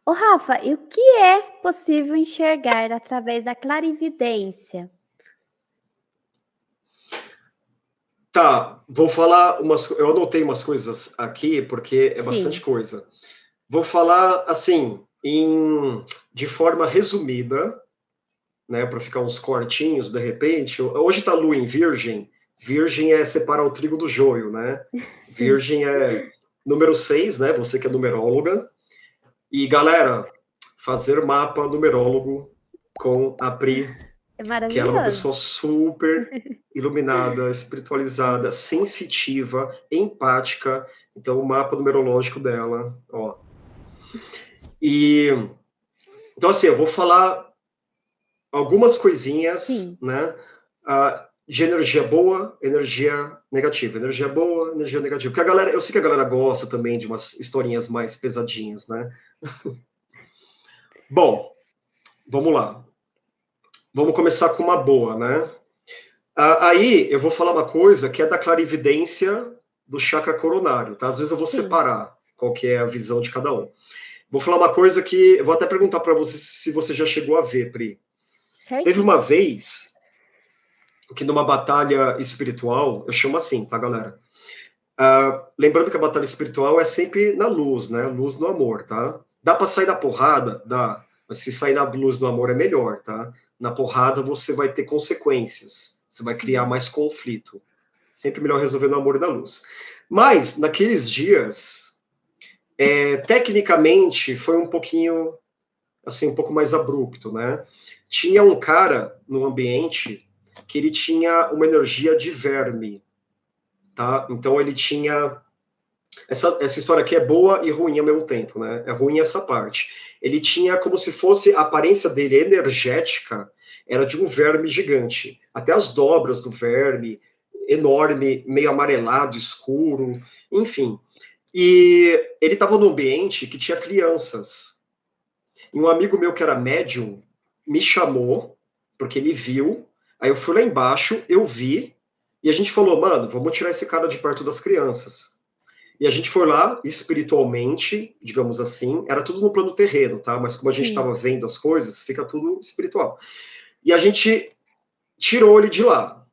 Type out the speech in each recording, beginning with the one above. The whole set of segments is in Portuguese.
Ô, Rafa, e o que é possível enxergar através da clarividência? Tá, vou falar eu anotei umas coisas aqui, porque é bastante Sim, coisa. Vou falar, assim, de forma resumida, né, para ficar uns cortinhos, de repente. Hoje tá lua em virgem. Virgem é separar o trigo do joio, né? sim. Virgem é número 6, né? Você que é numeróloga. E, galera, fazer mapa numerólogo com a Pri, É que ela é uma maravilhoso. pessoa super iluminada, espiritualizada, sensitiva, empática. Então, o mapa numerológico dela, ó. E então, assim, eu vou falar algumas coisinhas, Sim, né? De energia boa, energia negativa, energia boa, energia negativa. Porque a galera, eu sei que a galera gosta também de umas historinhas mais pesadinhas, né? Bom, vamos lá. Vamos começar com uma boa, né? Aí eu vou falar uma coisa que é da clarividência do chakra coronário, tá? Às vezes eu vou sim. separar qual que é a visão de cada um. Vou falar uma coisa que eu vou até perguntar para você se você já chegou a ver, Pri. Teve Certinho. uma vez que numa batalha espiritual, eu chamo assim, tá, galera? Lembrando que a batalha espiritual é sempre na luz, né? Luz no amor, tá? Dá para sair da porrada? Dá. Mas se sair na luz do amor é melhor, tá? Na porrada você vai ter consequências. Você vai criar Sim, mais conflito. Sempre melhor resolver no amor e na luz. Mas, naqueles dias, tecnicamente, foi um pouquinho, assim, um pouco mais abrupto, né? Tinha um cara no ambiente que ele tinha uma energia de verme, tá? Então ele tinha essa história aqui é boa e ruim ao mesmo tempo, né? É ruim essa parte. Ele tinha como se fosse a aparência dele energética era de um verme gigante. Até as dobras do verme, enorme, meio amarelado, escuro, enfim. E ele estava num ambiente que tinha crianças. E um amigo meu que era médium me chamou, porque ele viu. Aí eu fui lá embaixo, eu vi, e a gente falou, mano, vamos tirar esse cara de perto das crianças. E a gente foi lá espiritualmente, digamos assim, era tudo no plano terreno, tá? Mas como a gente sim. estava vendo as coisas, fica tudo espiritual. E a gente tirou ele de lá,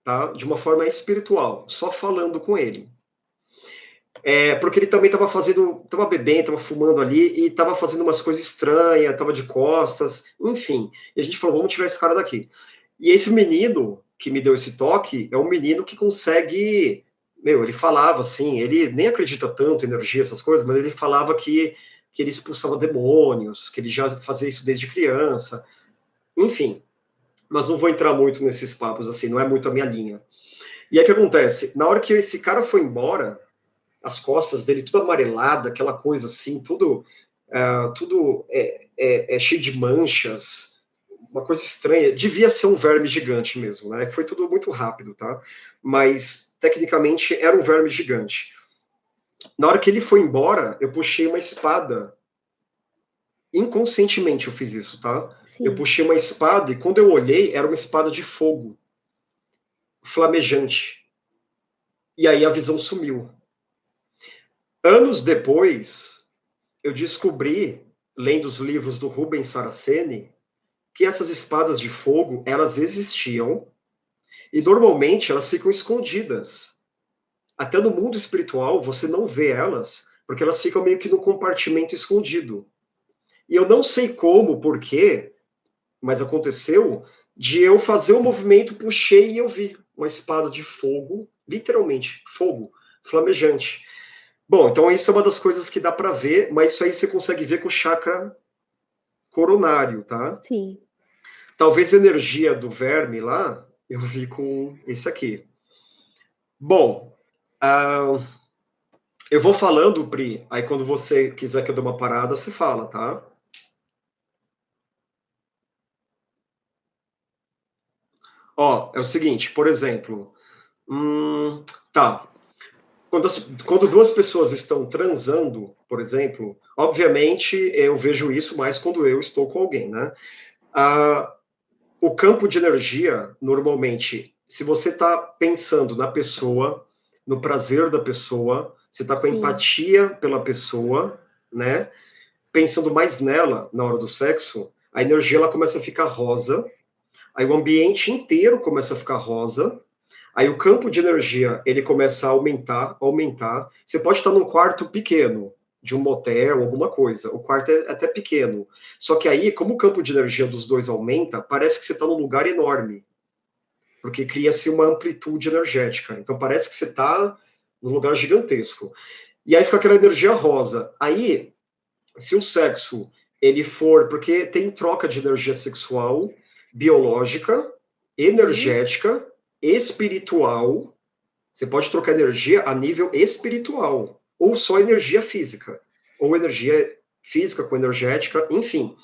tá? De uma forma espiritual, só falando com ele. Porque ele também estava bebendo, estava fumando ali e estava fazendo umas coisas estranhas, estava de costas, enfim. E a gente falou, vamos tirar esse cara daqui. E esse menino que me deu esse toque é um menino que consegue. Meu, ele falava assim, ele nem acredita tanto em energia, essas coisas, mas ele falava que ele expulsava demônios, que ele já fazia isso desde criança, enfim. Mas não vou entrar muito nesses papos, assim, não é muito a minha linha. E aí o que acontece? Na hora que esse cara foi embora, as costas dele tudo amarelada, aquela coisa assim, tudo cheio de manchas, uma coisa estranha. Devia ser um verme gigante mesmo, né? Foi tudo muito rápido, tá? Mas tecnicamente era um verme gigante. Na hora que ele foi embora, eu puxei uma espada. Inconscientemente eu fiz isso, tá? Eu Sim. puxei uma espada e quando eu olhei, era uma espada de fogo, flamejante. E aí a visão sumiu. Anos depois, eu descobri, lendo os livros do Rubens Saraceni, que essas espadas de fogo, elas existiam e normalmente elas ficam escondidas. Até no mundo espiritual você não vê elas, porque elas ficam meio que no compartimento escondido. E eu não sei como, por quê, mas aconteceu de eu fazer o movimento, puxei e eu vi uma espada de fogo, literalmente, fogo, flamejante. Bom, então isso é uma das coisas que dá para ver, mas isso aí você consegue ver com o chakra coronário, tá? Sim. Talvez a energia do verme lá, eu vi com esse aqui. Bom, eu vou falando, Pri, aí quando você quiser que eu dê uma parada, você fala, tá? Ó, é o seguinte, por exemplo, tá. Quando duas pessoas estão transando, por exemplo, obviamente eu vejo isso mais quando eu estou com alguém, né? Ah, o campo de energia, normalmente, se você está pensando na pessoa, no prazer da pessoa, você está com Sim. empatia pela pessoa, né? pensando mais nela na hora do sexo, a energia ela começa a ficar rosa, aí o ambiente inteiro começa a ficar rosa, aí o campo de energia ele começa a aumentar, aumentar. Você pode estar num quarto pequeno, de um motel, alguma coisa. O quarto é até pequeno. Só que aí, como o campo de energia dos dois aumenta, parece que você está num lugar enorme. Porque cria-se uma amplitude energética. Então parece que você está num lugar gigantesco. E aí fica aquela energia rosa. Aí, se o sexo ele for, porque tem troca de energia sexual, biológica, Sim. energética, espiritual. Você pode trocar energia a nível espiritual, ou só energia física, ou energia física com energética, enfim.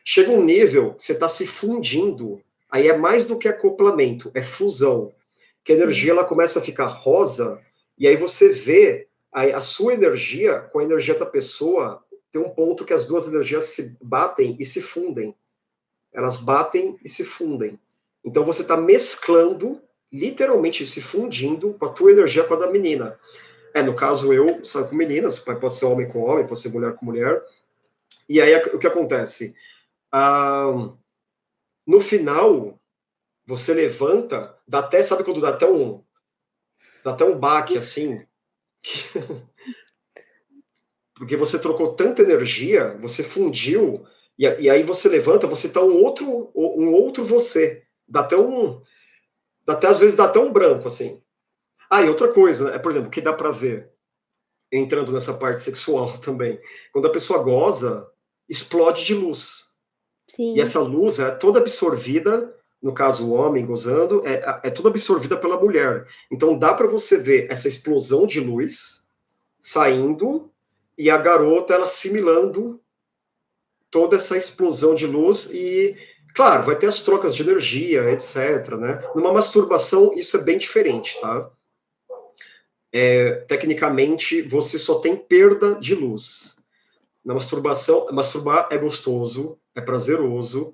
Chega um nível que você está se fundindo, aí é mais do que acoplamento, é fusão. Que a energia Sim. ela começa a ficar rosa, e aí você vê a sua energia com a energia da pessoa, tem um ponto que as duas energias se batem e se fundem. Elas batem e se fundem. Então você está mesclando, literalmente se fundindo com a tua energia com a da menina. No caso, eu saio com meninas, pode ser homem com homem, pode ser mulher com mulher. E aí o que acontece? No final, você levanta, dá até, sabe quando dá até um baque assim? Porque você trocou tanta energia, você fundiu, e aí você levanta, você tá um outro você. Dá até às vezes dá até um branco, assim. E outra coisa, né? Por exemplo, que dá para ver, entrando nessa parte sexual também, quando a pessoa goza, explode de luz. E Sim. essa luz é toda absorvida, no caso o homem gozando, é toda absorvida pela mulher. Então dá para você ver essa explosão de luz saindo e a garota ela assimilando toda essa explosão de luz e, claro, vai ter as trocas de energia, etc, né? Numa masturbação isso é bem diferente, tá? Tecnicamente você só tem perda de luz. Na masturbação, masturbar é gostoso, é prazeroso,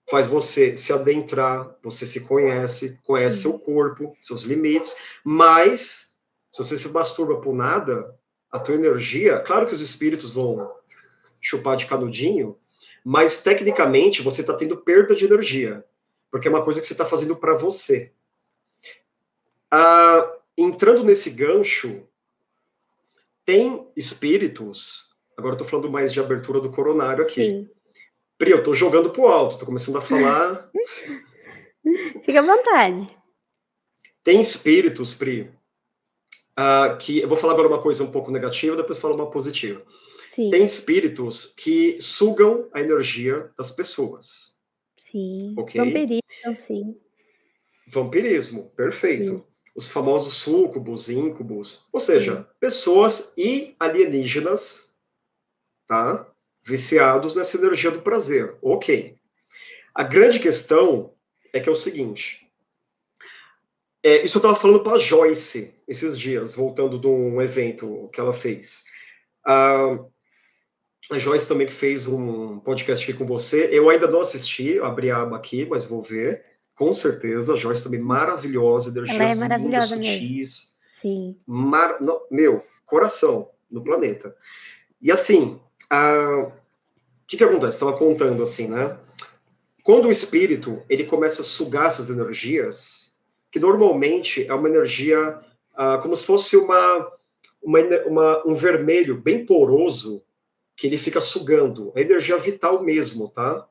faz você se adentrar, você se conhece, conhece seu Sim. corpo, seus limites, mas se você se masturba por nada, a tua energia, claro que os espíritos vão chupar de canudinho, mas tecnicamente você está tendo perda de energia, porque é uma coisa que você está fazendo para você. Entrando nesse gancho, tem espíritos, agora eu estou falando mais de abertura do coronário aqui. Sim. Pri, eu estou jogando pro alto, estou começando a falar. Fica à vontade. Tem espíritos, Pri, que eu vou falar agora uma coisa um pouco negativa, depois falo uma positiva. Tem Sim. espíritos que sugam a energia das pessoas, Sim. ok? Vampirismo, sim. Vampirismo, Sim. perfeito. Os famosos súcubos, íncubos, ou Sim. seja, pessoas e alienígenas, tá? Viciados nessa energia do prazer, ok. A grande questão é que é o seguinte, isso eu estava falando para a Joyce esses dias, voltando de um evento que ela fez. A Joyce também que fez um podcast aqui com você. Eu ainda não assisti, abri a aba aqui, mas vou ver. Com certeza. A Joyce também maravilhosa, Ela é energias lindas, maravilhosa mesmo. sutis. Sim. Meu, coração no planeta. E assim, o que acontece? Estava contando assim, né? Quando o espírito ele começa a sugar essas energias, que normalmente é uma energia como se fosse um vermelho bem poroso, que ele fica sugando. É energia vital mesmo, tá? Sim.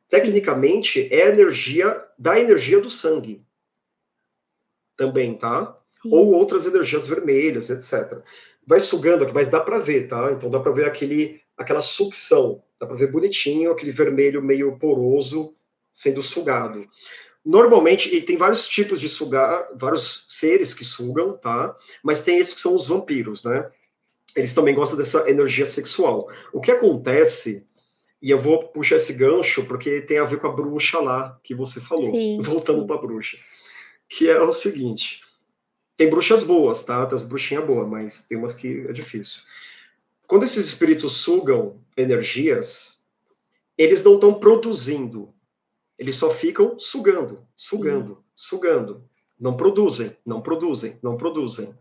Tecnicamente, é a energia da energia do sangue também, tá? Ou Sim. outras energias vermelhas, etc. Vai sugando aqui, mas dá para ver, tá? Então dá para ver aquela sucção. Dá para ver bonitinho, aquele vermelho meio poroso sendo sugado. Normalmente, e tem vários tipos de sugar, vários seres que sugam, tá? Mas tem esses que são os vampiros, né? Eles também gostam dessa energia sexual. O que acontece, e eu vou puxar esse gancho porque tem a ver com a bruxa lá que você falou, Sim. voltando Sim. para a bruxa, que é o seguinte: tem bruxas boas, tá? Tem as bruxinhas boas, mas tem umas que é difícil. Quando esses espíritos sugam energias, eles não estão produzindo, eles só ficam sugando, Sim. sugando, sugando. Não produzem, não produzem, não produzem.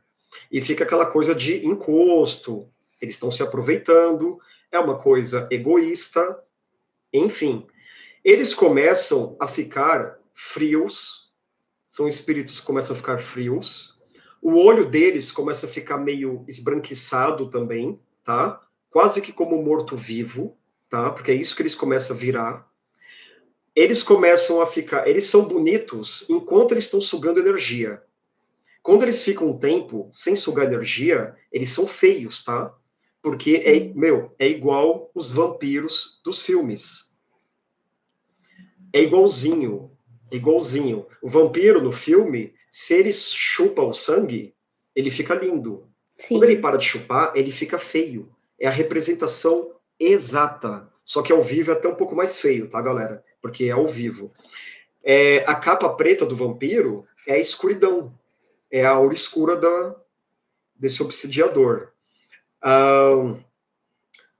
E fica aquela coisa de encosto, eles estão se aproveitando. é uma coisa egoísta, enfim. Eles começam a ficar frios, são espíritos que começam a ficar frios, o olho deles começa a ficar meio esbranquiçado também, tá? Quase que como morto-vivo, tá? Porque é isso que eles começam a virar. Eles começam a ficar, eles são bonitos enquanto eles estão sugando energia. Quando eles ficam um tempo sem sugar energia, eles são feios, tá? Porque é igual os vampiros dos filmes. É igualzinho, é igualzinho. O vampiro no filme, se ele chupa o sangue, ele fica lindo. Quando ele Sim. para de chupar, ele fica feio. É a representação exata. Só que ao vivo é até um pouco mais feio, tá, galera? Porque é ao vivo. A capa preta do vampiro é a escuridão. É a aura escura desse obsidiador.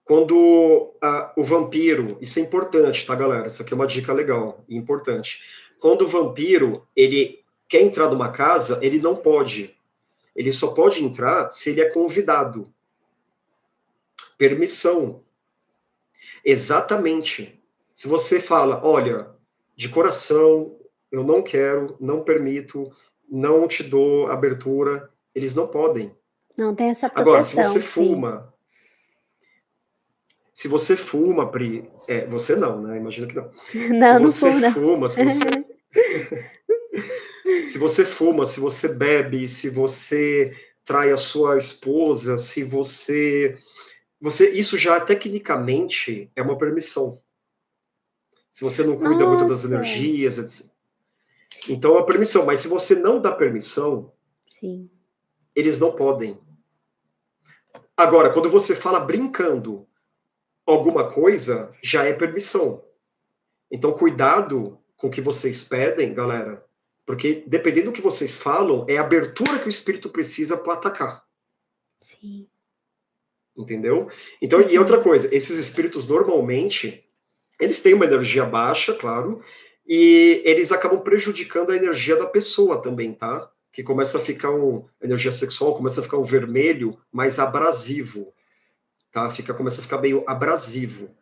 Quando o vampiro, isso é importante, tá, galera? Isso aqui é uma dica legal e importante. Quando o vampiro, ele quer entrar numa casa, ele não pode. Ele só pode entrar se ele é convidado. Permissão. Exatamente. Se você fala, olha, de coração, eu não quero, não permito, não te dou abertura, eles não podem. Não tem essa Agora, proteção, sim. se você fuma, Pri, você não, né? Imagino que não. Se Não, não você fumo não. fuma, se você fuma, se você bebe, se você trai a sua esposa, se você isso já tecnicamente é uma permissão. Se você não cuida muito das Nossa! energias, etc. Então é uma permissão, mas se você não dá permissão, Sim. eles não podem. Agora, quando você fala brincando alguma coisa, já é permissão. Então, cuidado com o que vocês pedem, galera, porque dependendo do que vocês falam, é a abertura que o espírito precisa para atacar. Sim. Entendeu? Então, e outra Entendo. coisa, esses espíritos normalmente, eles têm uma energia baixa, claro, e eles acabam prejudicando a energia da pessoa também, tá? Que começa a ficar a energia sexual começa a ficar um vermelho mais abrasivo, tá? Começa a ficar meio abrasivo.